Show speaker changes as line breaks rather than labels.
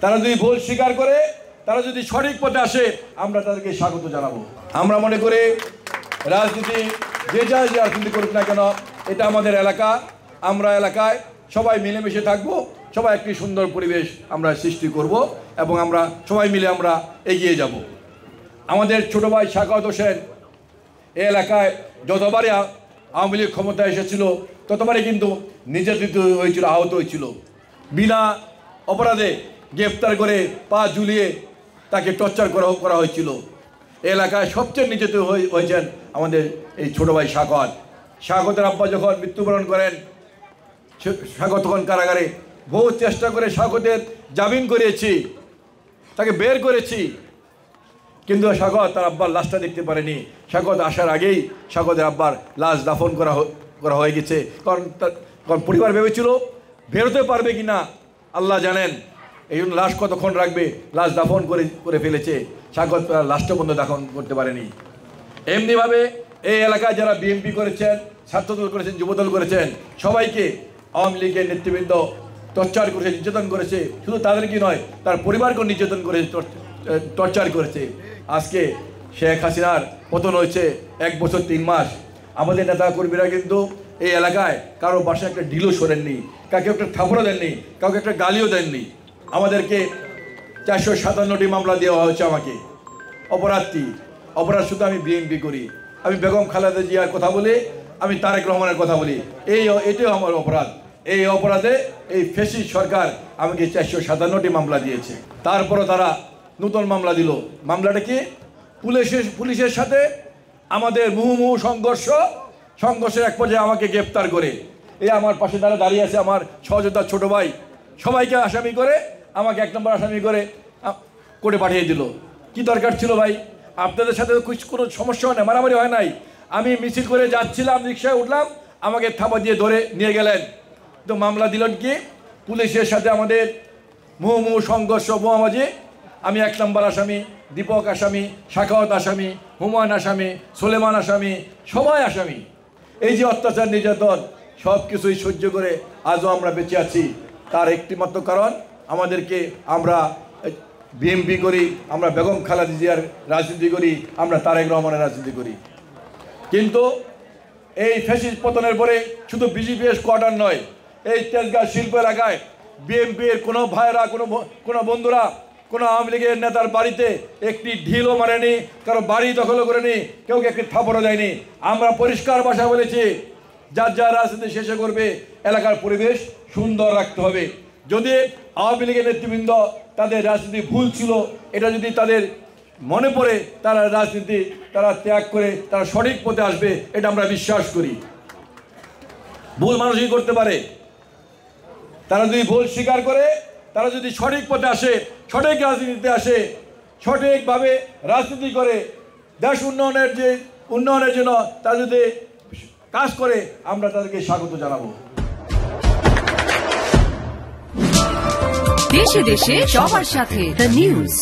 তারা যদি ভুল স্বীকার করে, তারা যদি সঠিক পথে আসে, আমরা তাদেরকে স্বাগত জানাবো। আমরা মনে করি রাজনীতি যে রাজনীতি করুক না কেন, এটা আমাদের এলাকা। আমরা এলাকায় সবাই মিলেমিশে থাকবো, সবাই একটি সুন্দর পরিবেশ আমরা সৃষ্টি করব এবং আমরা সবাই মিলে আমরা এগিয়ে যাব। আমাদের ছোট ভাই শাখাওয়াত হোসেন এই এলাকায় যতবারই আওয়ামী লীগ ক্ষমতায় এসেছিল ততবারই কিন্তু নির্যাতিত হয়েছিল, আহত হয়েছিল। বিনা অপরাধে গ্রেফতার করে পা ঝুলিয়ে তাকে টর্চার করা হয়েছিল। এলাকায় সবচেয়ে নির্যাতিত হয়েছেন আমাদের এই ছোট ভাই শাখাওয়াতের আব্বা যখন মৃত্যুবরণ করেন, শাখাওয়াত তখন কারাগারে। বহু চেষ্টা করে শাখাওয়াতের জামিন করিয়েছি, তাকে বের করেছি, কিন্তু শাখাওয়াত তার আব্বার লাশটা দেখতে পারেনি। শাখাওয়াত আসার আগেই শাখাওয়াতের আব্বার লাশ দাফন করা হয়ে গেছে। কারণ পরিবার ভেবেছিল বেরোতে পারবে কি না আল্লাহ জানেন, এই জন্য লাশ কতক্ষণ রাখবে, লাশ দাফন করে ফেলেছে। শাখাওয়াত লাশটা পর্যন্ত দাফন করতে পারেনি। এমনিভাবে এই এলাকায় যারা বিএনপি করেছেন, ছাত্রদল করেছেন, যুবদল করেছেন, সবাইকে আওয়ামী লীগের নেতৃবৃন্দ টর্চার করেছে, নির্যাতন করেছে। শুধু তাদেরকে নয়, তার পরিবারকেও নির্যাতন করেছে, টর্চার করেছে। আজকে শেখ হাসিনার পতন হয়েছে 1 বছর 3 মাস। আমাদের নেতা কর্মীরা কিন্তু এই এলাকায় কারো বাসায় একটা ঢিলও সরেননি, কাউকে একটা থাপড়ও দেননি, কাউকে একটা গালিও দেননি। আমাদেরকে 457টি মামলা দেওয়া হয়েছে। আমাকে অপরাধ শুধু আমি বিএনপি করি, আমি বেগম খালেদা জিয়ার কথা বলি, আমি তারেক রহমানের কথা বলি, এটাও আমার অপরাধ। এই অপরাধে এই ফ্যাসিস্ট সরকার আমাকে 457টি মামলা দিয়েছে। তারপরও তারা নতুন মামলা দিল। মামলাটা কি? পুলিশের সাথে আমাদের মুহুর্মুহু সংঘর্ষের এক পর্যায়ে আমাকে গ্রেপ্তার করে, এই আমার পাশে দাঁড়িয়ে আছে আমার সহযোদ্ধা ছোট ভাই, সবাইকে আসামি করে আমাকে 1 নম্বর আসামি করে কোর্টে পাঠিয়ে দিল। কি দরকার ছিল ভাই? আপনাদের সাথে কোনো সমস্যা হয় না, মারামারি হয় নাই। আমি মিছিল করে যাচ্ছিলাম, রিক্সায় উঠলাম, আমাকে থাপা দিয়ে ধরে নিয়ে গেলেন। তো মামলা দিলেন কি? পুলিশের সাথে আমাদের মুহুর্মুহু সংঘর্ষ, বোমাবাজি। আমি 1 নম্বর আসামি, দীপক আসামি, শাখাওয়াত আসামি, হুমায়ুন আসামি, সুলেমান আসামি, সবাই আসামি। এই যে অত্যাচার, নির্যাতন, সব কিছুই সহ্য করে আজও আমরা বেঁচে আছি। তার একটিমাত্র কারণ আমাদেরকে, আমরা বিএনপি করি, আমরা বেগম খালেদা জিয়ার রাজনীতি করি, আমরা তারেক রহমানের রাজনীতি করি। কিন্তু এই ফ্যাসিস্ট পতনের পরে শুধু বিজেপি কোয়ার্টার নয়, এই তেজগাঁ শিল্প এলাকায় বিএনপির কোনো ভাইরা, কোনো বন্ধুরা, কোনো আওয়ামী লীগের নেতার বাড়িতে একটি ঢিলও মারেনি, কারো বাড়ি দখলও করেনি, কেউকে একটি থাপড়ও দেয়নি। আমরা পরিষ্কার ভাষা বলেছি, যার রাজনীতি শেষে করবে, এলাকার পরিবেশ সুন্দর রাখতে হবে। যদি আওয়ামী লীগের নেতৃবৃন্দ তাদের রাজনীতি ভুল ছিল, এটা যদি তাদের মনে পড়ে, তারা রাজনীতি ত্যাগ করে তারা সঠিক পথে আসবে, এটা আমরা বিশ্বাস করি। ভুল মানুষই করতে পারে। তারা যদি ভুল স্বীকার করে, তারা যদি সঠিক পথে আসে, সঠিক রাজনীতিতে আসে, সঠিকভাবে রাজনীতি করে দেশ উন্নয়নের জন্য তারা যদি কাজ করে, আমরা তাদেরকে স্বাগত জানাবো।
দেশে দেশে সবার সাথে দ্য নিউজ।